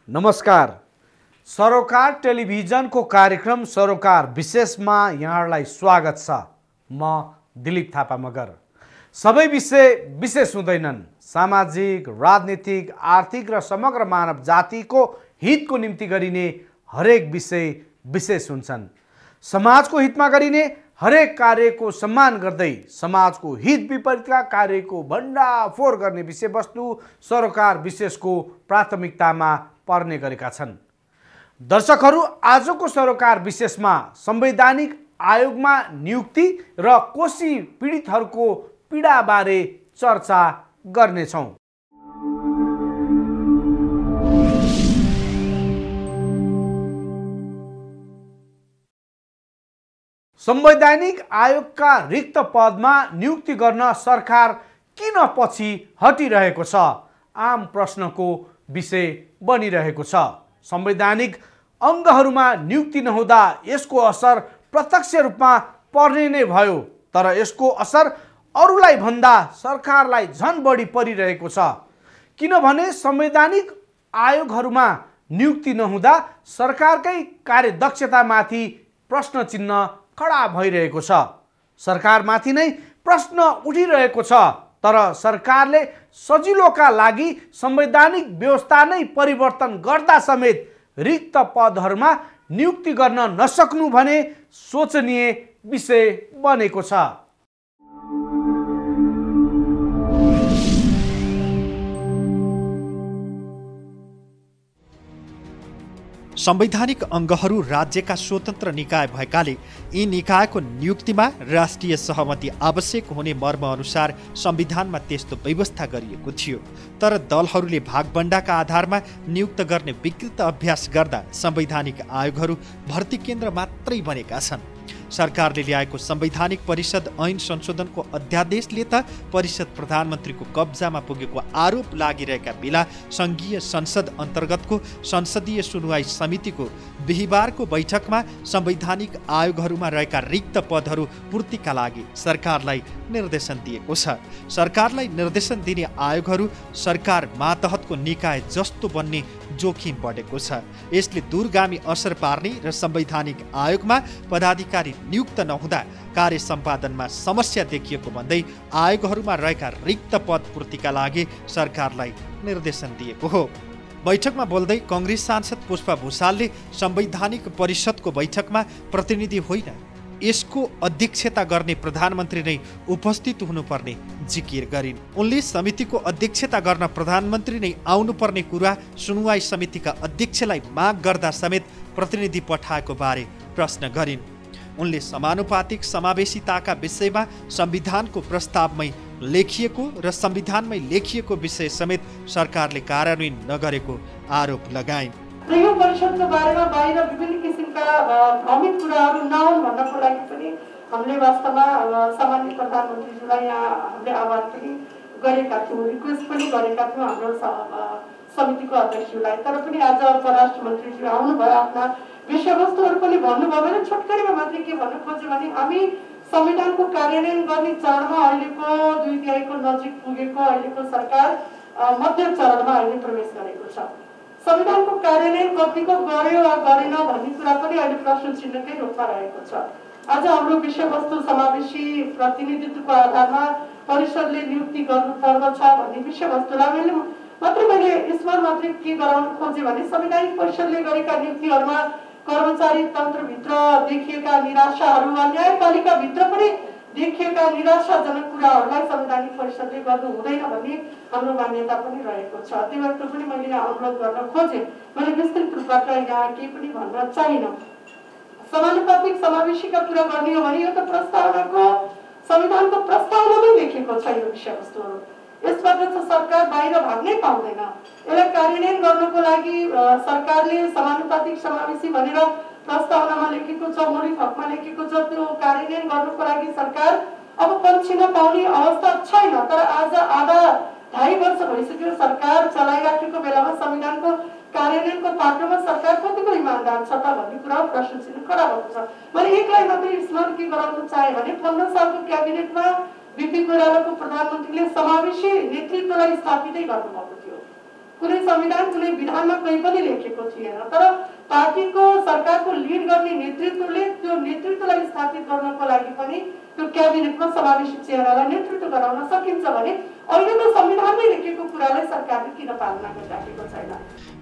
नमस्कार। सरोकार टेलिभिजनको कार्यक्रम सरोकार विशेषमा यहाँलाई स्वागत छ। म दिलीप थापा मगर। सबै विषय विशेष हुँदैनन्। सामाजिक, राजनीतिक, आर्थिक र समग्र मानव जातिको हितको निम्ति गरिने हरेक विषय विशेष हुन्छन्। समाजको हितमा गरिने हरेक कार्यको सम्मान गर्दै समाजको हित विपरीतका कार्यको भण्डाफोर गर्ने विषयवस्तु सरोकार विशेषको प्राथमिकतामा पर्ने गरेका छन्। दर्शकहरू, आजको सरोकार विशेषमा संवैधानिक आयोगमा नियुक्ति र कोशी पीडितहरूको पीडाबारे चर्चा गर्नेछौँ। संवैधानिक आयोगका रिक्त पदमा नियुक्ति गर्न सरकार किन पछि हटिरहेको छ? आम प्रश्नको विषय बनिरहेको छ। संवैधानिक अङ्गहरूमा नियुक्ति नहुँदा यसको असर प्रत्यक्ष रूपमा पर्ने नै भयो, तर यसको असर अरूलाई भन्दा सरकारलाई झन बढी परिरहेको छ। किनभने संवैधानिक आयोगहरूमा नियुक्ति नहुँदा सरकारकै कार्यदक्षतामाथि प्रश्न चिन्ह खडा भइरहेको छ। सरकारमाथि नै प्रश्न उठिरहेको छ, तर सरकारले सजिलोका लागि संवैधानिक व्यवस्था नै परिवर्तन गर्दा समेत रिक्त पदहरूमा नियुक्ति गर्न नसक्नु भने सोचनीय विषय बनेको छ। संवैधानिक अङ्गहरू राज्यका स्वतन्त्र निकाय भएकाले यी निकायको नियुक्तिमा राष्ट्रिय सहमति आवश्यक हुने मर्म अनुसार संविधानमा त्यस्तो व्यवस्था गरिएको थियो। तर दलहरूले भागबण्डाका आधारमा नियुक्त गर्ने विकृत अभ्यास गर्दा संवैधानिक आयोगहरू भर्ती केन्द्र मात्रै बनेका छन्। सरकारले ल्याएको संवैधानिक परिषद ऐन संशोधनको अध्यादेशले त परिषद प्रधानमन्त्रीको कब्जामा पुगेको आरोप लागिरहेका बेला सङ्घीय संसद अन्तर्गतको संसदीय सुनवाई समितिको बिहिबारको बैठकमा संवैधानिक आयोगहरूमा रहेका रिक्त पदहरू पूर्तिका लागि सरकारलाई निर्देशन दिएको छ। सरकारलाई निर्देशन दिने आयोगहरू सरकार मातहतको निकाय जस्तो बन्ने जोखिम बढेको छ। यसले दूरगामी असर पार्ने र संवैधानिक आयोगमा पदाधिकारी नियुक्त नहुँदा कार्य सम्पादनमा समस्या देखिएको भन्दै आयोगहरूमा रहेका रिक्त पद पूर्तिका लागि सरकारलाई निर्देशन दिएको हो। बैठकमा बोल्दै कांग्रेस सांसद पुष्पा भुसालले संवैधानिक परिषदको बैठकमा प्रतिनिधि होइन, यसको अध्यक्षता गर्ने प्रधानमन्त्री नै उपस्थित हुनुपर्ने जिकिर गरिन्। उनले समितिको अध्यक्षता गर्न प्रधानमन्त्री नै आउनुपर्ने कुरा सुनवाई समितिका अध्यक्षलाई माग गर्दा समेत प्रतिनिधि पठाएको बारे प्रश्न गरिन्। उनले समानुपातिक समावेशिताका विषयमा संविधानको प्रस्तावमै लेखिएको र संविधानमै लेखिएको विषय समेत सरकारले कार्यान्वयन नगरेको आरोप लगाइन्। यो परिषदको बारेमा बाहिर विभिन्न किसिमका भ्रमित कुराहरू नहुन् भन्नको लागि पनि हामीले वास्तवमा सामान्य प्रधानमन्त्रीज्यूलाई यहाँ हामीले आह्वान पनि गरेका थियौँ, रिक्वेस्ट पनि गरेका थियौँ हाम्रो समितिको अध्यक्षज्यूलाई। तर पनि आज परराष्ट्र मन्त्रीज्यू आउनुभयो, आफ्ना विषयवस्तुहरू पनि भन्नुभयो भने छोटकरीमा मात्रै के भन्न खोज्यो भने हामी संविधानको कार्यान्वयन गर्ने चरणमा अहिलेको 2 तिहाईको नजिक पुगेको अहिलेको सरकार मध्य चरणमा अहिले प्रवेश गरेको छ। संविधानको कार्यान्वयन कतिको गर्यो वा गरेन भन्ने कुरा पनि अहिले प्रश्न चिन्हकै रूपमा रहेको छ। आज हाम्रो विषयवस्तु समावेशी प्रतिनिधित्वको आधारमा परिषदले नियुक्ति गर्नुपर्दछ भन्ने विषयवस्तुलाई मैले यसमा मात्रै के गराउन खोजेँ भने संवैधानिक परिषदले गरेका नियुक्तिहरूमा कर्मचारी तन्त्रभित्र देखिएका निराशाहरू वा न्यायपालिकाभित्र पनि देखिएका निराशाजनक कुराहरूलाई संवैधानिक परिषदले गर्नु हुँदैन भन्ने हाम्रो मान्यता पनि रहेको छ। त्यही भएर पनि मैले अनुरोध गर्न खोजेँ। मैले विस्तृत रूपबाट यहाँ केही पनि भन्न चाहिनँ। समानुपातिक समावेशीका कुरा गर्ने हो भने यो त प्रस्तावनाको संविधानको प्रस्तावनामै लेखेको छ। यो विषयवस्तुहरू यसबाट चाहिँ सरकार बाहिर भाग्नै पाउँदैन। यसलाई कार्यान्वयन गर्नको लागि सरकारले समानुपातिक समावेशी भनेर प्रस्तावनामा लेखेको छ, मौलिक हकमा लेखेको छ, त्यो कार्यान्वयन गर्नको लागि सरकार अब पन्छिन पाउने अवस्था छैन। तर आज आधा 2.5 वर्ष भइसक्यो सरकार चलाइराखेको बेलामा संविधानको कार्यान्वयनको पाटोमा सरकार कतिको इमान्दार छ त भन्ने कुरा प्रश्न चिन्ह खडा भएको छ। मैले एकलाई मात्रै स्मरण के गराउन चाहे भने 15 सालको क्याबिनेटमा बीपी कोइरालाको प्रधानमन्त्रीले समावेशी नेतृत्वलाई स्थापितै गर्नुभएको थियो। कुनै संविधान कुनै विधानमा कहीँ पनि लेखेको थिएन। तर पार्टीको सरकारको लिड गर्ने नेतृत्वले त्यो नेतृत्वलाई स्थापित गर्नको लागि पनि त्यो क्याबिनेटमा समावेशी चेहरालाई नेतृत्व गराउन सकिन्छ भने अहिलेको संविधानमै लेखेको कुरालाई सरकारले किन पालना गरिराखेको छैन?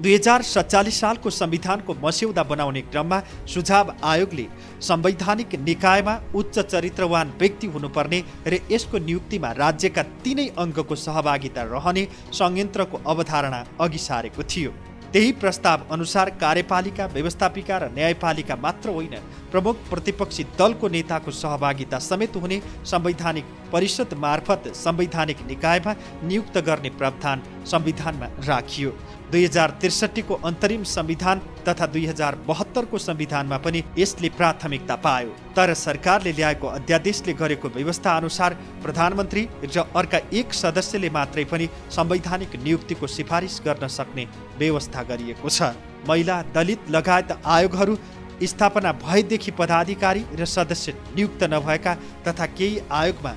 2047 सालको संविधानको मस्यौदा बनाउने क्रममा सुझाव आयोगले संवैधानिक निकायमा उच्च चरित्रवान व्यक्ति हुनुपर्ने र यसको नियुक्तिमा राज्यका 3 अङ्गको सहभागिता रहने संयन्त्रको अवधारणा अघि सारेको थियो। त्यही प्रस्ताव अनुसार कार्यपालिका, व्यवस्थापिका र न्यायपालिका मात्र होइन, प्रमुख प्रतिपक्षी दलको नेताको सहभागिता समेत हुने संवैधानिक परिषद मार्फत संवैधानिक निकायमा नियुक्त गर्ने प्रावधान संविधानमा राखियो। 2063 को अन्तरिम संविधान तथा 2072 को संविधानमा पनि यसले प्राथमिकता पायो। तर सरकारले ल्याएको अध्यादेशले गरेको व्यवस्था अनुसार प्रधानमन्त्री र अर्का 1 सदस्यले मात्रै पनि संवैधानिक नियुक्तिको सिफारिस गर्न सक्ने व्यवस्था गरिएको छ। महिला, दलित लगायत आयोगहरू स्थापना भएदेखि पदाधिकारी र सदस्य नियुक्त नभएका तथा केही आयोगमा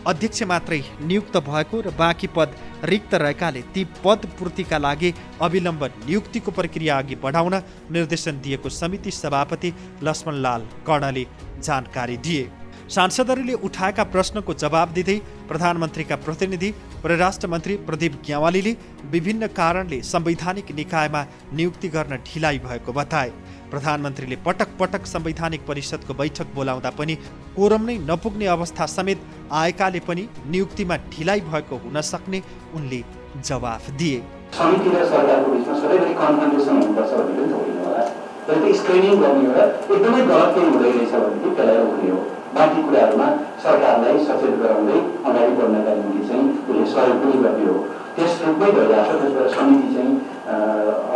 अध्यक्ष मात्रै नियुक्त भएको र बाँकी पद रिक्त रहेकाले ती पद पूर्तिका लागि अविलम्ब नियुक्तिको प्रक्रिया अघि बढाउन निर्देशन दिएको समिति सभापति लक्ष्मणलाल कर्णले जानकारी दिए। सांसदहरूले उठाएका प्रश्नको जवाब दिँदै प्रधानमन्त्रीका प्रतिनिधि परराष्ट्र मन्त्री प्रदीप ग्यावालीले विभिन्न कारणले संवैधानिक निकायमा नियुक्ति गर्न ढिलाइ भएको बताए। प्रधानमन्त्रीले पटक पटक संवैधानिक परिषदको बैठक बोलाउँदा पनि कोरम नै नपुग्ने अवस्था समेत आएकाले पनि नियुक्तिमा ढिलाइ भएको हुन सक्ने उनले जवाफ दिए। समिति र सरकारको बिचमा सधैँभरि कन्फर्मेसन हुनुपर्छ भन्ने पनि होइन होला। तर त्यो स्क्रिनिङ गर्ने एउटा एकदमै गलत केही हुँदै रहेछ भने त्यसलाई हुने हो। बाँकी कुराहरूमा सरकारलाई सचेत गराउँदै अगाडि बढ्नका निम्ति चाहिँ उसले सहयोग पनि गर्ने हो। त्यस रूपमै भइरहेको छ। त्यसबाट समिति चाहिँ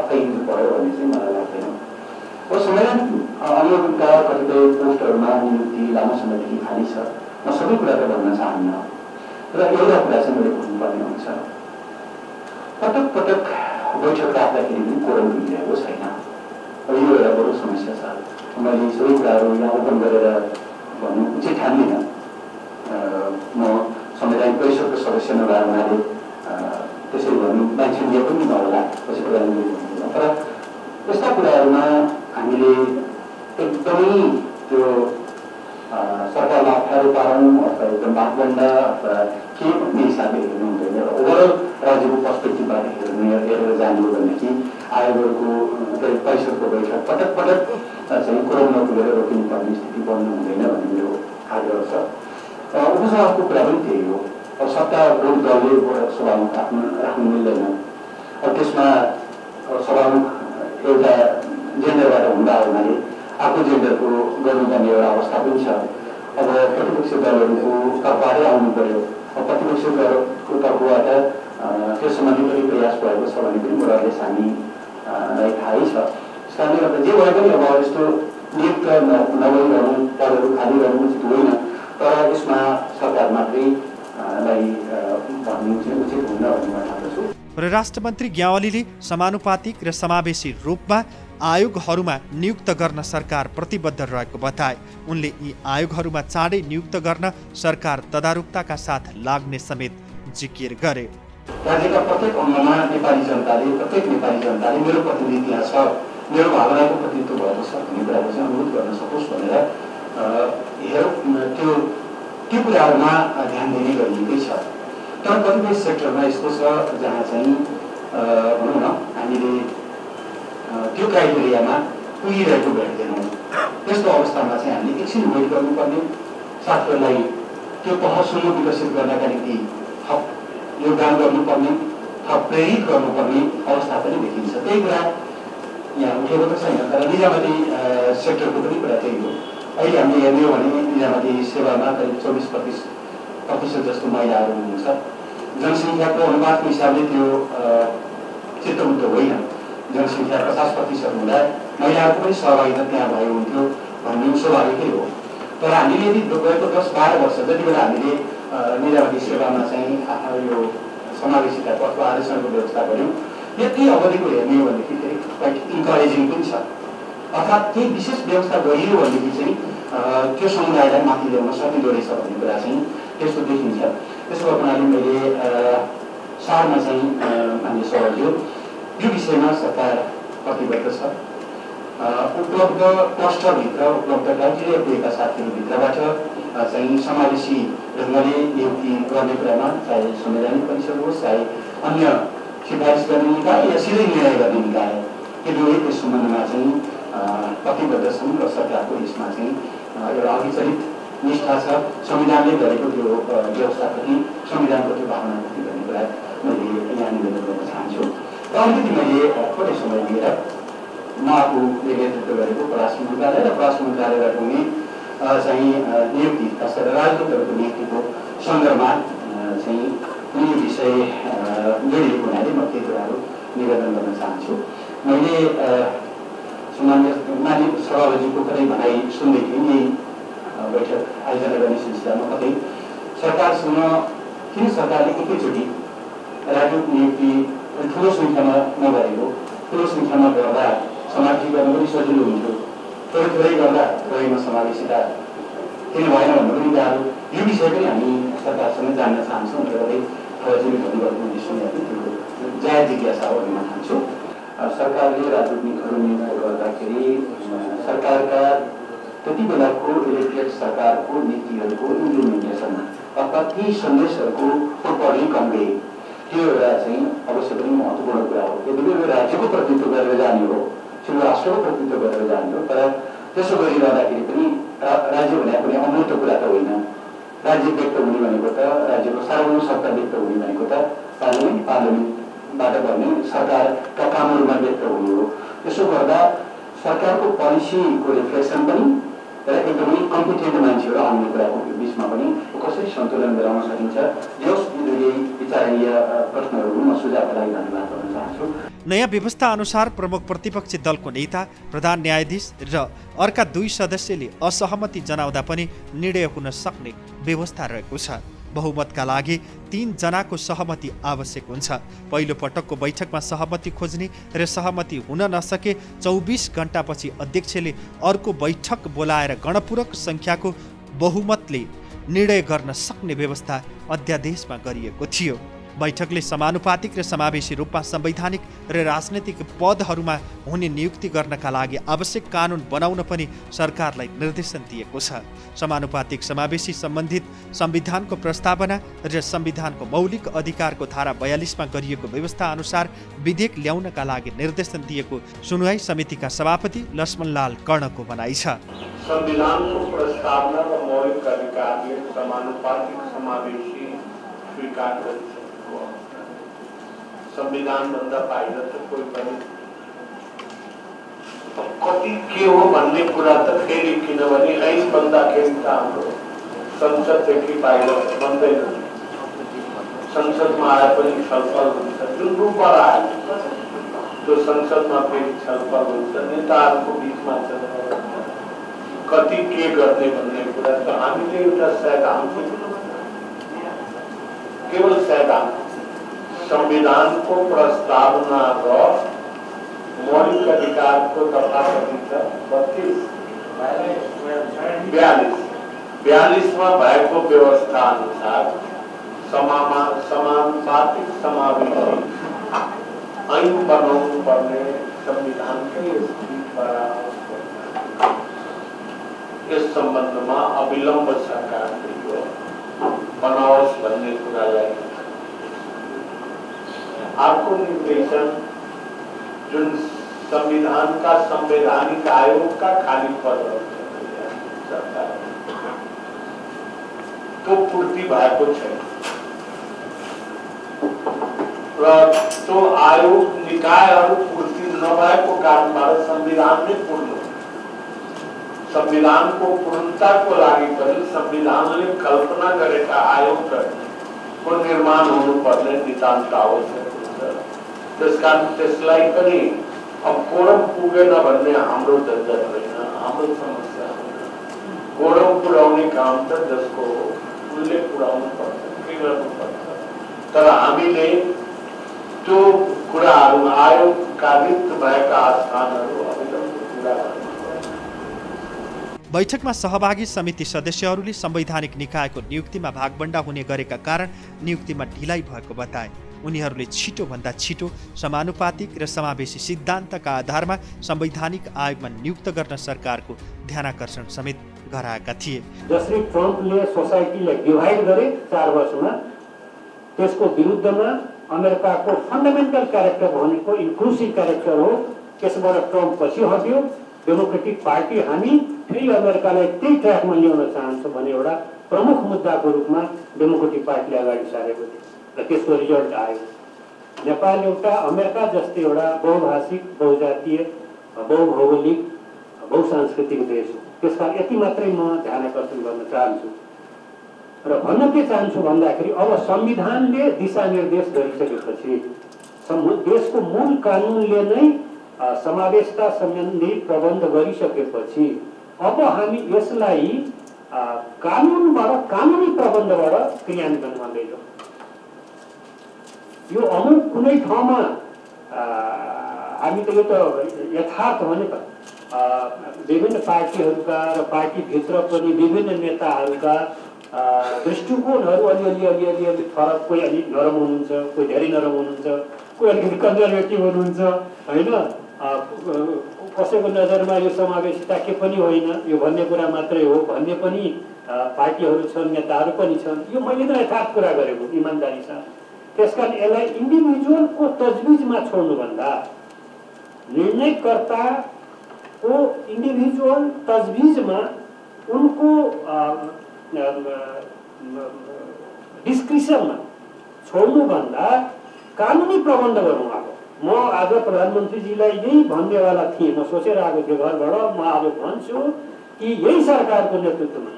अफाइनु पऱ्यो भन्ने चाहिँ मलाई लाग्दैन। संविधान अनुरूपका कतिपय पोस्टहरूमा नियुक्ति लामो समयदेखि खाली छ। म सबै कुरा त भन्न चाहन्न, र एउटा कुरा चाहिँ मैले भन्नुपर्ने हुन्छ। पटक पटक बैठक राख्दाखेरि पनि कोरम मिलिरहेको छैन। अब यो एउटा बडो समस्या छ। मैले सबै कुराहरू यहाँ ओपन गरेर भन्नु उचित ठान्दिनँ। म संवैधानिक परिषदको सदस्य नभएर उहाँले त्यसरी भन्नु मान्छे लिए पनि नहोला, पछि प्रधानमन्त्री। तर यस्ता कुराहरूमा हामीले एकदमै त्यो सरकारलाई अप्ठ्यारो पारौँ अथवा एकदम बाघबन्द अथवा के भन्ने हिसाबले हेर्नु हुँदैन। र ओभरअल राज्यको पर्सपेक्टिभबाट हेरेर जानु हो भनेदेखि आयोगहरूको परिषदको बैठक पटक पटक चाहिँ कोरम नपुगेर रोकिनुपर्ने स्थिति बन्नु हुँदैन भन्ने मेरो आग्रह छ। उपसभाको कुरा पनि त्यही हो। अब सत्तारूढ दलले सभामुख राख्नु मिल्दैन। अब त्यसमा सभामुख एउटा जेन्डरबाट हुँदा हुनाले आफ्नो जेन्डरको गर्नुपर्ने एउटा अवस्था पनि छ। अब प्रतिपक्ष दलहरूको तर्फबाटै आउनु पर्यो। अब प्रतिपक्ष दलको तर्फबाट त्यो सम्बन्धी पनि प्रयास भएको छ भने पनि कुराहरूले हामीलाई थाहै छ। त्यस कारणले गर्दा जे भए पनि अब यस्तो नियुक्त नभइरहनु, पदहरू खाली रहनु उचित होइन। तर यसमा सरकार मात्रै भन्नु चाहिँ उचित हुन्न भन्ने म ठान्दछु। परराष्ट्र मन्त्री ग्यावालीले समानुपातिक र समावेशी रूपमा आयोगहरूमा नियुक्त गर्न सरकार प्रतिबद्ध रहेको बताए। उनले यी आयोगहरूमा चाँडै नियुक्त गर्न सरकार तदारुकताका साथ लाग्ने समेत जिकिर गरे। राज्यका प्रत्येक अङ्गमा नेपाली जनताले मेरो प्रतिनिधि यहाँ छ, मेरो भावनाको प्रतिनिधित्व भएको छ भन्ने कुराको चाहिँ अनुरोध गर्न सकोस् भनेर त्यो कुराहरूमा ध्यान दिने गरिएकै छ। तर कतिपय सेक्टरमा यस्तो छ जहाँ चाहिँ भनौँ न हामीले त्यो क्राइटेरियामा पुगिरहेको भेट्दैनौँ। त्यस्तो अवस्थामा चाहिँ हामीले एकछिन वेट गर्नुपर्ने, साथीहरूलाई त्यो पहलसम्म विकसित गर्नका निम्ति थप योगदान गर्नुपर्ने, थप प्रेरित गर्नुपर्ने अवस्था पनि देखिन्छ। त्यही कुरा यहाँ उठेको त छैन, तर निजामती सेक्टरको पनि कुरा त्यही हो। अहिले हामीले हेर्ने हो भने निजामती सेवामा करिब 24% जस्तो महिलाहरू हुनुहुन्छ। जनसङ्ख्याको अनुपातको हिसाबले त्यो चित्तबुद्ध होइन। जनसङ्ख्या 50% हुँदा महिलाहरूको पनि सहभागिता त्यहाँ भयो हुन्थ्यो भन्ने स्वाभाविकै हो। तर हामीले यदि गएको 10-12 वर्ष जति बेला हामीले निजामती सेवामा चाहिँ यो समावेशिताको अथवा आरक्षणको व्यवस्था गऱ्यौँ, यति अवधिको हेर्ने हो भनेदेखि फेरि क्वाइट इन्करेजिङ पनि छ। अर्थात् केही विशेष व्यवस्था गरियो भनेदेखि चाहिँ त्यो समुदायलाई माथि ल्याउन सकिँदो रहेछ भन्ने कुरा चाहिँ त्यस्तो देखिन्छ। त्यसको हुनाले मैले सारमा चाहिँ हामीले सवाल थियो यो विषयमा सरकार प्रतिबद्ध छ। उपलब्ध क्लस्टरभित्र उपलब्ध क्राइटेरिया दिएका साथीहरूभित्रबाट चाहिँ समावेशी ढङ्गले नियुक्ति गर्ने कुरामा चाहे संवैधानिक परिषद होस् चाहे अन्य सिफारिस गर्ने निकाय या सिधै निर्णय गर्ने निकाय यो दुवै त्यस सम्बन्धमा चाहिँ प्रतिबद्ध छन् र सरकारको यसमा चाहिँ एउटा अघिचलित निष्ठा छ। संविधानले गरेको त्यो व्यवस्थाप्रति संविधानको त्यो भावनाप्रति भन्ने कुरा मैले यहाँ निवेदन गर्न चाहन्छु। र अलिकति मैले थोरै समय लिएर म आफूले नेतृत्व गरेको परराष्ट्र मन्त्रालय र परराष्ट्र मन्त्रालयबाट हुने चाहिँ नियुक्ति खास गरेर राजदूतहरूको नियुक्तिको सन्दर्भमा चाहिँ कुनै विषय जोडिएको हुनाले म केही कुराहरू निवेदन गर्न चाहन्छु। मैले सामान्य माननीय सभापतिको कतै भनाइ सुन्दै थिएँ यही बैठक आयोजना गर्ने सिलसिलामा कतै सरकारसँग किन सरकारले एकैचोटि राजदूत नियुक्ति ठुलो सङ्ख्यामा नगरेको, ठुलो सङ्ख्यामा गर्दा समावेशी गर्न पनि सजिलो हुन्थ्यो, थोरै थोरै गर्दा थोरैमा समावेशिता किन भएन भन्नु पनि गाह्रो। यो विषय पनि हामी सरकारसँग जान्न चाहन्छौँ र कतै फौजी भन्नुभएको मैले सुनेको त्यो जायज जिज्ञासा हो भन्न चाहन्छु। सरकारले राजनीतिकहरू नियुक्त गर्दाखेरि सरकारका त्यति बेलाको इलेक्टेड सरकारको नीतिहरूको इम्प्लिमेन्टेसन अथवा ती सन्देशहरूको पूर्वले कम गए, त्यो एउटा चाहिँ अवश्य पनि महत्त्वपूर्ण कुरा हो। यद्यपि यो राज्यको प्रतिनिधित्व गरेर जाने हो, ठुलो राष्ट्रको प्रतिनिधित्व गरेर जाने हो, तर त्यसो गरिरहँदाखेरि पनि राज्य भनेको कुनै अमूर्त कुरा त होइन। राज्य व्यक्त हुने भनेको त राज्यको सार्वजनिक सत्ता व्यक्त हुने भनेको त पार्लियामेन्टबाट गर्ने सरकारका कामहरूमा व्यक्त हुने हो। त्यसो गर्दा सरकारको पोलिसीको रिफ्लेक्सन पनि र एकदमै कम्पिटेन्ट मान्छेहरू आउने कुराको बिचमा पनि कसरी सन्तुलन गराउन सकिन्छ, यस विचारणीय प्रश्नहरू म सुझावका लागि धन्यवाद गर्न चाहन्छु। नयाँ व्यवस्था अनुसार प्रमुख प्रतिपक्षी दलको नेता, प्रधान न्यायाधीश र अर्का 2 सदस्यले असहमति जनाउँदा पनि निर्णय हुन सक्ने व्यवस्था रहेको छ। बहुमतका लागि 3 जनाको सहमति आवश्यक हुन्छ। पहिलो पटकको बैठकमा सहमति खोज्ने र सहमति हुन नसके 24 घण्टापछि अध्यक्षले अर्को बैठक बोलाएर गणपूरक सङ्ख्याको बहुमतले निर्णय गर्न सक्ने व्यवस्था अध्यादेशमा गरिएको थियो। बैठकले समानुपातिक र समावेशी रूपमा संवैधानिक र राजनैतिक पदहरूमा हुने नियुक्ति गर्नका लागि आवश्यक कानुन बनाउन पनि सरकारलाई निर्देशन दिएको छ। समानुपातिक समावेशी सम्बन्धित संविधानको प्रस्तावना र संविधानको मौलिक अधिकारको धारा 42 मा गरिएको व्यवस्था अनुसार विधेयक ल्याउनका लागि निर्देशन दिएको सुनवाई समितिका सभापति लक्ष्मणलाल कर्णको भनाइ छ। संविधानको प्रस्तावना र मौलिक अधिकारले समानुपातिक समावेशी स्वीकार गरिन्छ। संविधान भन्दा बाहिर त कोही पनि कति के हो भन्ने कुरा त फेरि किनभने ऐन बन्दाखेरि त हाम्रो संसददेखि बाहिर बन्दैन। संसदमा आए पनि छलफल हुन्छ, जुन रूपमा आयो त्यो संसदमा फेरि छलफल हुन्छ, नेताहरूको बिचमा कति के गर्ने भन्ने कुरा त हामीले एउटा सैद्धान्त केवल सैद्धान्त संविधानको प्रस्तावना र मौलिक अधिकारको दफा कति छ 42 मा भएको व्यवस्था अनुसार समानुपातिक समावेशी ऐन बनाउनु पर्ने संविधानकै स्थितिद्वारा यस सम्बन्धमा अविलम्ब सरकारले यो बनाओस् भन्ने कुरालाई अर्को निर्देशन जुन संविधानका संवैधानिक आयोगका खाली पदहरू सरकार त्यो पूर्ति भएको छैन र त्यो आयोग निकायहरू पूर्ति नभएको कारणबाट संविधान नै पूर्ण संविधानको पूर्णताको लागि पनि संविधानले कल्पना गरेका आयोगको निर्माण हुनुपर्ने नितान्त आवश्यक हुन्छ। त्यसकारण त्यसलाई पनि अब कोरम पुगेन भन्ने हाम्रो झन्झट होइन, हाम्रो समस्या होइन। कोरम पुर्याउने काम त जसको उसले पुर्याउनु पर्छ, के गर्नुपर्छ। तर हामीले त्यो कुराहरू आयोगका रिक्त भएका स्थानहरू अविलम्ब पुरा गर्नु। बैठकमा सहभागी समिति सदस्यहरूले संवैधानिक निकायको नियुक्तिमा भागबण्डा हुने गरेका कारण नियुक्तिमा ढिलाइ भएको बताए। उनीहरूले छिटोभन्दा छिटो समानुपातिक र समावेशी सिद्धान्तका आधारमा संवैधानिक आयोगमा नियुक्त गर्न सरकारको ध्यानाकर्षण समेत गराएका थिए। जसरी ट्रम्पले सोसाइटीलाई डिभाइड गरे 4 वर्षमा, त्यसको विरुद्धमा अमेरिकाको फन्डामेन्टल क्यारेक्टर भनेको इन्क्लुसिभ क्यारेक्टर हो। त्यसबाट ट्रम्प पछि हट्यो। डेमोक्रेटिक पार्टी हामी फेरि अमेरिकालाई त्यही ट्र्याकमा ल्याउन चाहन्छौँ भन्ने एउटा प्रमुख मुद्दाको रूपमा डेमोक्रेटिक पार्टीले अगाडि सारेको थियो र त्यसको रिजल्ट आयो। नेपाल एउटा अमेरिका जस्तै एउटा बहुभाषिक, बहुजातीय, बहुभौगोलिक, बहुसांस्कृतिक देश हो। त्यसकारण यति मात्रै म ध्यान आकर्षण गर्न चाहन्छु र भन्न के चाहन्छु भन्दाखेरि अब संविधानले दिशानिर्देश गरिसकेपछि, देशको मूल कानुनले नै समावेशता सम्बन्धी प्रबन्ध गरिसकेपछि अब हामी यसलाई कानुनी प्रबन्धबाट क्रियान्वयन गर्दैछौँ। यो अमुक कुनै ठाउँमा हामी त यो त यथार्थ हो नि त, विभिन्न पार्टीहरूका र पार्टीभित्र पनि विभिन्न नेताहरूका दृष्टिकोणहरू अलि फरक, कोही अलिक नरम हुनुहुन्छ, कोही धेरै नरम हुनुहुन्छ, कोही अलिकति कन्जर्भेटिभ हुनुहुन्छ होइन। कसैको नजरमा यो समावेशिता के पनि होइन, यो भन्ने कुरा मात्रै हो भन्ने पनि पार्टीहरू छन्, नेताहरू पनि छन्। यो मैले त यथार्थ कुरा गरेको इमान्दारी साथ। त्यसकारण यसलाई इन्डिभिजुअलको तजविजमा छोड्नुभन्दा निर्णयकर्ताको इन्डिभिजुअल तजविजमा उनको डिस्क्रिसनमा छोड्नुभन्दा कानुनी प्रबन्ध गरौँ। अब म आज प्रधानमन्त्रीजीलाई यही भन्नेवाला थिएँ, म सोचेर आएको थिएँ घरबाट, म आज भन्छु कि यही सरकारको नेतृत्वमा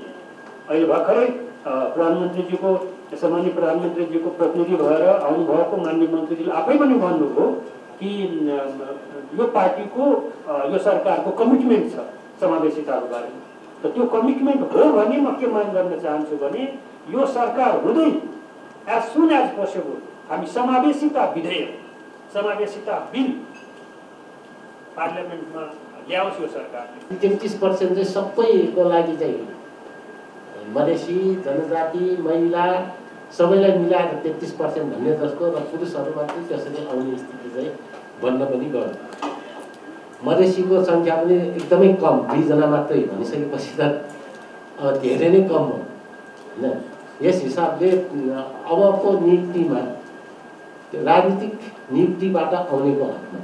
अहिले भर्खरै प्रधानमन्त्रीजीको सम्मानित प्रधानमन्त्रीजीको प्रतिनिधि भएर आउनुभएको माननीय मन्त्रीजीले आफै पनि भन्नुभयो कि यो पार्टीको, यो सरकारको कमिटमेन्ट छ समावेशिताको बारेमा। त त्यो कमिटमेन्ट हो भने म के माग गर्न चाहन्छु भने यो सरकार हुँदै एज सुन एज पोसिबल हामी समावेशिता विधेयक, समावेशिता बिल पार्लियामेन्टमा ल्याउँछ यो सरकारले। 33% चाहिँ सबैको लागि चाहिँ मधेसी, जनजाति, महिला सबैलाई मिलाएर 33% भन्ने जस्तो र पुरुषहरू मात्रै त्यसरी आउने स्थिति चाहिँ बन्न पनि गर्यो। मधेसीको सङ्ख्या पनि एकदमै कम, 2 जना मात्रै भनिसकेपछि त अब धेरै नै कम हो होइन। यस हिसाबले अबको नियुक्तिमा राजनीतिक नियुक्तिबाट आउनेको हकमा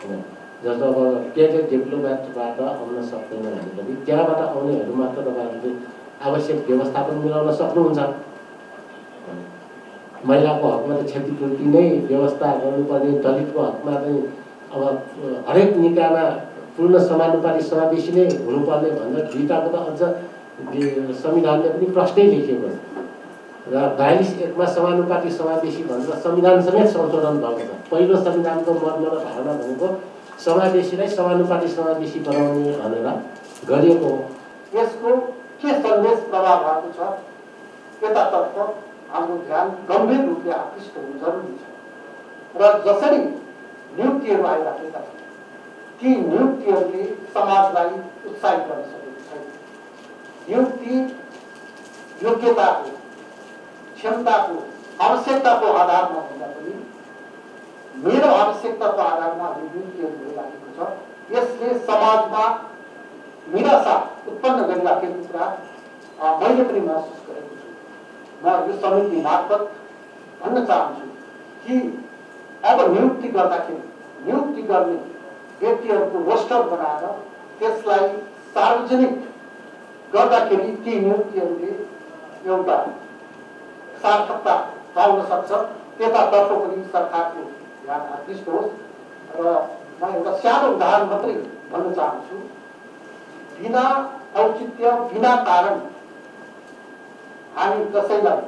होइन, जस्तो अब क्याडेट डिप्लोमेटबाट आउन सक्दैन भने पनि त्यहाँबाट आउनेहरू मात्र तपाईँहरूले आवश्यक व्यवस्थापन मिलाउन सक्नुहुन्छ। महिलाको हकमा त क्षतिपूर्ति नै व्यवस्था गर्नुपर्ने, दलितको हकमा चाहिँ अब हरेक निकायमा पूर्ण समानुपातिक समावेशी नै हुनुपर्ने भनेर दुईटाको त अझ संविधानले पनि प्रश्नै लेखिएको छ र 42(1) समानुपातिक समावेशी भनेर संविधान समेत संशोधन भएको छ। पहिलो संविधानको मर्म र भावना भनेको समावेशीलाई समानुपातिक समावेशी बनाउने भनेर गरिएको हो। यसको के सन्देश प्रभाव भएको छ यतातर्फ हाम्रो ध्यान गम्भीर रूपले आकृष्ट हुनु जरुरी छ र जसरी नियुक्तिहरू आइराखेका छन् ती नियुक्तिहरूले समाजलाई उत्साहित गर्न सकेको छैन। नियुक्ति योग्यताको, क्षमताको, आवश्यकताको आधारमा हुँदा पनि मेरो आवश्यकताको आधारमा नियुक्तिहरू भइराखेको छ। यसले समाजमा निराशा उत्पन्न गरिराखेको कुरा मैले पनि महसुस गरेको छु। म यो समिति मार्फत भन्न चाहन्छु कि अब नियुक्ति गर्दाखेरि नियुक्ति गर्ने व्यक्तिहरूको रोस्टर बनाएर त्यसलाई सार्वजनिक गर्दाखेरि ती नियुक्तिहरूले एउटा सार्थकता पाउन सक्छ। त्यतातर्फ पनि सरकारको ध्यान आकृष्ट होस् र म एउटा सानो उदाहरण मात्रै भन्न चाहन्छु। बिना औचित्य, बिना कारण हामी कसैलाई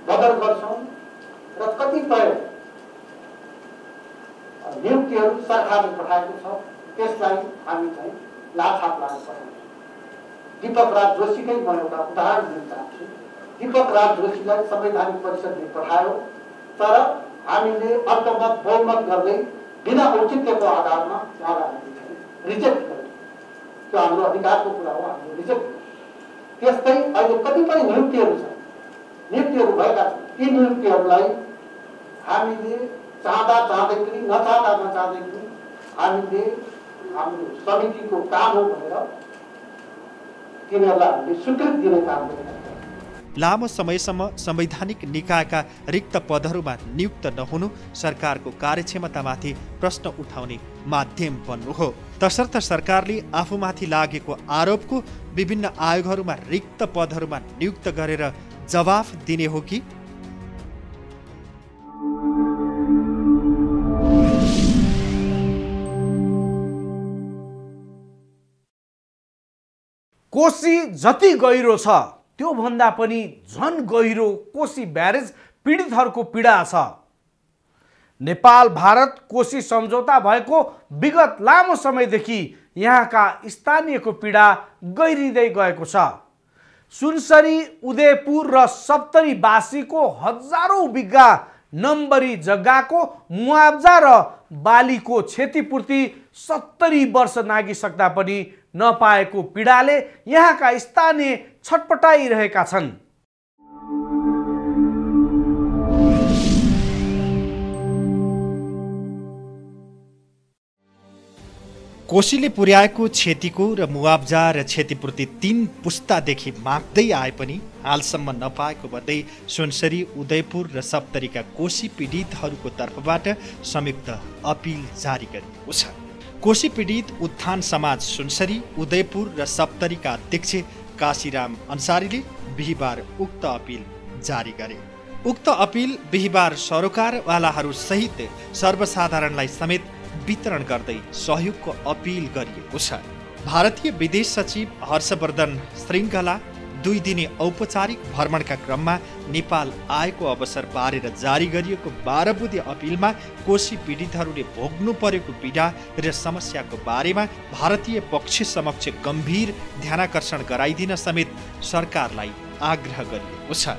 बदर गर्छौँ र कतिपय नियुक्तिहरू सरकारले पठाएको छ त्यसलाई हामी चाहिँ लाछाप लाग्न सक्छौँ। दीपक राज जोशीकै म एउटा उदाहरण दिन चाहन्छु। दीपक राज जोशीलाई संवैधानिक परिषदले पठायो तर हामीले अल्पमत बहुमत गर्दै बिना औचित्यको आधारमा उहाँलाई रिजेक्ट गर्यौँ। त्यो हाम्रो अधिकारको कुरा हो, हामीले रिजेक्ट। त्यस्तै अहिले कतिपय नियुक्तिहरू छन्, नियुक्तिहरू भएका छन्, ती नियुक्तिहरूलाई हामीले चाहँदा चाहँदै पनि नचाहँदा नचाहँदै पनि हामीले हाम्रो समितिको काम हो भनेर तिनीहरूलाई हामीले स्वीकृति दिने काम गरिरहेका छौँ। लामो समयसम्म संवैधानिक निकायका रिक्त पदहरूमा नियुक्त नहुनु सरकारको कार्यक्षमतामाथि प्रश्न उठाउने माध्यम बन्नु हो। तसर्थ सरकारले आफूमाथि लागेको आरोपको विभिन्न आयोगहरूमा रिक्त पदहरूमा नियुक्त गरेर जवाफ दिने हो कि कोशी जति गहिरो छ त्यो भन्दा पनि झन गहिरो कोशी ब्यारेज पीडितहरूको पीडा छ। नेपाल भारत कोशी सम्झौता भएको विगत लामो समयदेखि यहाँका स्थानीयको पीडा गहिरिँदै गएको छ। सुनसरी, उदयपुर र सप्तरी बासीको हजारौं बिघा नम्बरी जग्गाको मुआब्जा र बालीको क्षतिपूर्ति 70 वर्ष नागिसक्दा पनि नपाएको पीडाले यहाँका स्थानीय छटपटाइरहेका छन्। कोशीले पुर्याएको क्षतिको र मुआब्जा र क्षतिपूर्ति 3 पुस्तादेखि माग्दै आए पनि हालसम्म नपाएको भन्दै सुनसरी, उदयपुर र सप्तरीका कोशी पीडितहरूको तर्फबाट संयुक्त अपिल जारी गरिएको छ। कोशी पीडित उत्थान समाज सुनसरी, उदयपुर र सप्तरीका अध्यक्ष काशीराम अन्सारीले बिहिबार उक्त अपिल जारी गरे। उक्त अपिल बिहिबार सरोकारवालाहरू सहित सर्वसाधारणलाई समेत वितरण गर्दै सहयोगको अपिल गरिएको छ। भारतीय विदेश सचिव हर्षवर्धन श्रृङ्खला 2 दिने औपचारिक भ्रमणका क्रममा नेपाल आएको अवसर पारेर जारी गरिएको 12 बुँदे अपिलमा कोशी पीडितहरूले भोग्नु परेको पीडा र समस्याको बारेमा भारतीय पक्ष समक्ष गम्भीर ध्यानाकर्षण गराइदिन समेत सरकारलाई आग्रह गरिएको छ।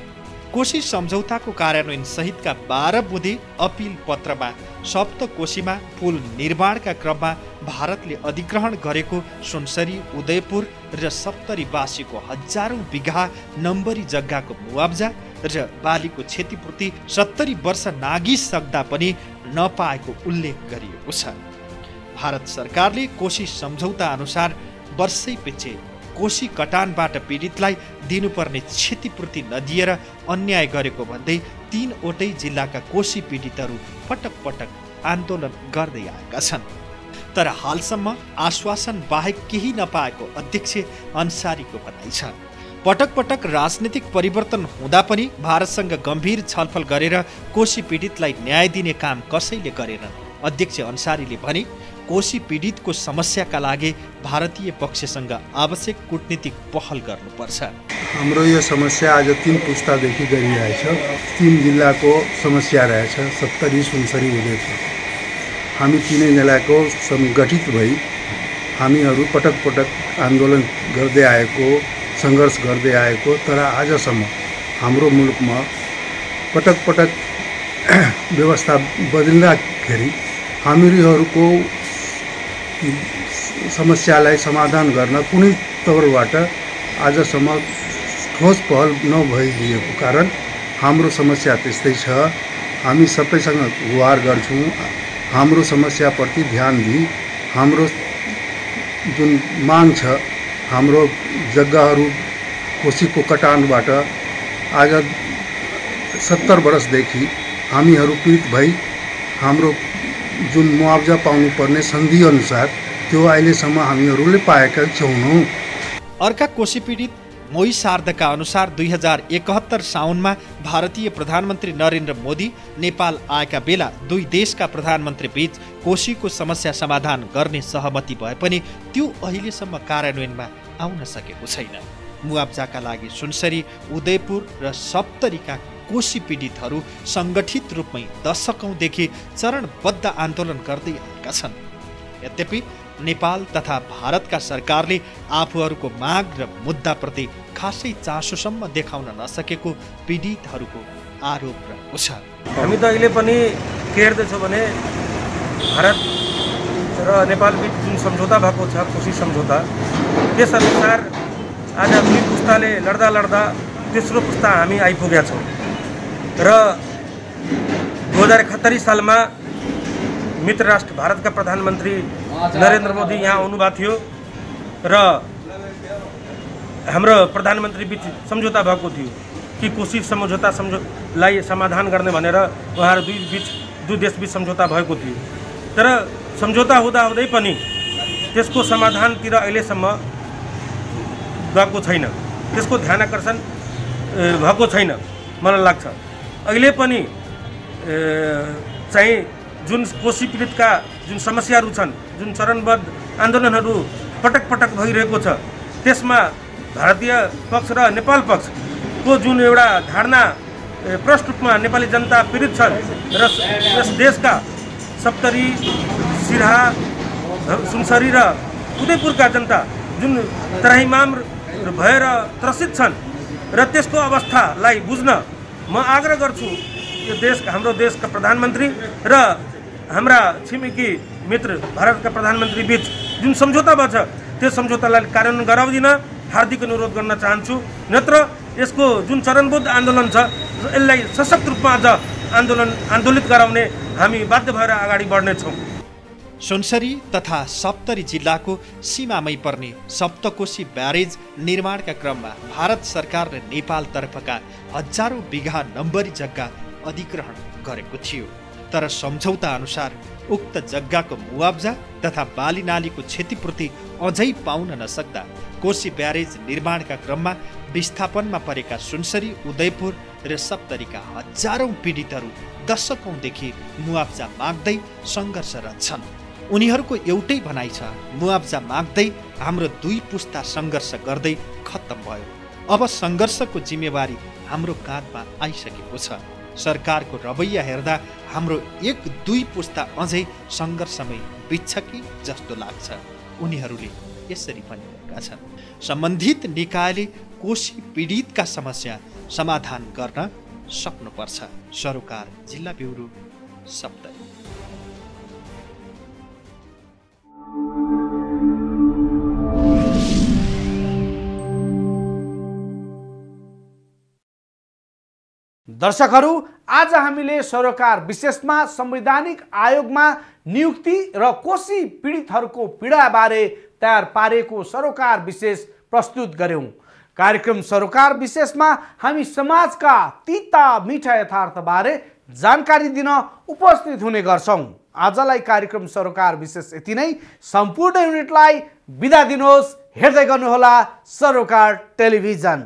कोशी सम्झौताको कार्यान्वयन सहितका 12 बुँदे अपिल पत्रमा सप्तकोशीमा पुल निर्माणका क्रममा भारतले अधिग्रहण गरेको सुनसरी, उदयपुर र सप्तरीवासीको हजारौं बिघा नम्बरी जग्गाको मुआब्जा र बालीको क्षतिपूर्ति 70 वर्ष नागिसक्दा पनि नपाएको उल्लेख गरिएको छ। भारत सरकारले कोशी सम्झौता अनुसार वर्षैपछि कोशी कटानबाट पीडितलाई दिनुपर्ने क्षतिपूर्ति नदिएर अन्याय गरेको भन्दै 3वटै जिल्लाका कोशी पीडितहरू पटक पटक आन्दोलन गर्दै आएका छन्। तर हालसम्म आश्वासन बाहेक केही नपाएको अध्यक्ष अन्सारीको भनाइ छ। पटक पटक राजनीतिक परिवर्तन हुँदा पनि भारतसँग गम्भीर छलफल गरेर कोशी पीडितलाई न्याय दिने काम कसैले गरेनन्। अध्यक्ष अन्सारीले भने कोशी पीडितको समस्याका लागि भारतीय पक्षसँग आवश्यक कूटनीतिक पहल गर्नुपर्छ। हाम्रो यो समस्या आज 3 पुस्तादेखि गरिरहेछ। 3 जिल्लाको समस्या रहेछ, सप्तरी, सुनसरी, उदयपुर। हामी 3 जिल्लाको संगठित भई हामीहरू पटक पटक आन्दोलन गर्दै आएको, सङ्घर्ष गर्दै आएको, तर आजसम्म हाम्रो मुलुकमा पटक पटक व्यवस्था बदलिँदाखेरि हामीहरूको समस्यालाई समाधान गर्न कुनै तौरबाट आजसम्म ठोस पहल नभइदिएको कारण हाम्रो समस्या त्यस्तै छ। हामी सबैसँग गुहार गर्छौँ, हाम्रो समस्याप्रति ध्यान दिई हाम्रो जुन माग छ, हाम्रो जग्गाहरू कोशीको कटानबाट आज 70 वर्षदेखि हामीहरू पीडित भई हाम्रो जुन मुआब्जा पाउनुपर्ने सन्धि अनुसार त्यो अहिलेसम्म हामीहरूले पाएका छैनौँ। अर्का कोशी पीडित मोही शारदका अनुसार 2071 साउनमा भारतीय प्रधानमन्त्री नरेन्द्र मोदी नेपाल आएका बेला 2 देशका प्रधानमन्त्री बीच कोशीको समस्या समाधान गर्ने सहमति भए पनि त्यो अहिलेसम्म कार्यान्वयनमा आउन सकेको छैन। मुआब्जाका लागि सुनसरी, उदयपुर र सप्तरीका कोशी पीडितहरू सङ्गठित रूपमै दशकौंदेखि चरणबद्ध आन्दोलन गर्दै आएका छन्। यद्यपि नेपाल तथा भारतका सरकारले आफूहरूको माग र मुद्दाप्रति खासै चासोसम्म देखाउन नसकेको पीडितहरूको आरोप रहेको छ। हामी त अहिले पनि के हेर्दैछौँ भने भारत र नेपाल बीच जुन सम्झौता भएको छ, कोशी सम्झौता, त्यसअनुसार आज 2 पुस्ताले लड्दा लड्दा तेस्रो पुस्ता हामी आइपुगेका छौँ र 2071 सालमा मित्र राष्ट्र भारतका प्रधानमन्त्री नरेन्द्र मोदी यहाँ आउनुभएको थियो र हाम्रो प्रधानमन्त्री बीच सम्झौता भएको थियो कि कोशी सम्झौतालाई समाधान गर्ने भनेर उहाँहरू दुई देशबीच सम्झौता भएको थियो। तर सम्झौता हुँदाहुँदै पनि त्यसको समाधानतिर अहिलेसम्म गएको छैन, त्यसको ध्यानाकर्षण भएको छैन मलाई लाग्छ। अहिले पनि चाहिँ जुन कोशी पीडितका जुन समस्याहरू छन्, जुन चरणबद्ध आन्दोलनहरू पटक पटक भइरहेको छ, त्यसमा भारतीय पक्ष र नेपाल पक्षको जुन एउटा धारणा प्रष्ट रूपमा नेपाली जनता पीडित छन् र यस देशका सप्तरी, सिराहा, सुनसरी र उदयपुरका जनता जुन त्राहिमाम भएर त्रसित छन् र त्यसको अवस्थालाई बुझ्न म आग्रह गर्छु यो हाम्रो देशका प्रधानमन्त्री र हाम्रा छिमेकी मित्र भारतका प्रधानमन्त्री बीच जुन सम्झौता भएको छ त्यो सम्झौतालाई कार्यान्वयन गराउदिन हार्दिक अनुरोध गर्न चाहन्छु। नत्र यसको जुन चरणबद्ध आन्दोलन छ यसलाई सशक्त रूपमा अझ आन्दोलित गराउने हामी बाध्य भएर अगाडि बढ्नेछौँ। सुनसरी तथा सप्तरी जिल्लाको सीमामै पर्ने सप्तकोशी ब्यारेज निर्माणका क्रममा भारत सरकार र नेपालतर्फका हजारौं बिघा नम्बरी जग्गा अधिग्रहण गरेको थियो। तर सम्झौता अनुसार उक्त जग्गाको मुआब्जा तथा बाली नालीको क्षतिपूर्ति अझै पाउन नसक्दा कोशी ब्यारेज निर्माणका क्रममा विस्थापनमा परेका सुनसरी, उदयपुर र सप्तरीका हजारौं पीडितहरू दशकौंदेखि मुआब्जा माग्दै सङ्घर्षरत छन्। उनीहरूको एउटै भनाइ छ, मुआब्जा माग्दै हाम्रो 2 पुस्ता सङ्घर्ष गर्दै खत्तम भयो। अब सङ्घर्षको जिम्मेवारी हाम्रो काँधमा आइसकेको छ। सरकारको रवैया हेर्दा हाम्रो 1-2 पुस्ता अझै सङ्घर्षमै बित्छ कि जस्तो लाग्छ। उनीहरूले यसरी भनिरहेका छन्। सम्बन्धित निकायले कोशी पीडितका समस्या समाधान गर्न सक्नुपर्छ। सरोकार जिल्ला ब्युरो, सप्तरी। दर्शकहरू, आज हामीले सरोकार विशेषमा संवैधानिक आयोगमा नियुक्ति र कोशी पीडितहरूको पीडाबारे तयार पारेको सरोकार विशेष प्रस्तुत गर्यौं। कार्यक्रम सरोकार विशेषमा हामी समाजका तीता मीठा यथार्थबारे जानकारी दिन उपस्थित हुने गर्छौं। आजलाई कार्यक्रम सरोकार विशेष यति नै। सम्पूर्ण युनिटलाई बिदा दिनुहोस्। हेर्दै गर्नुहोला सरोकार टेलिभिजन।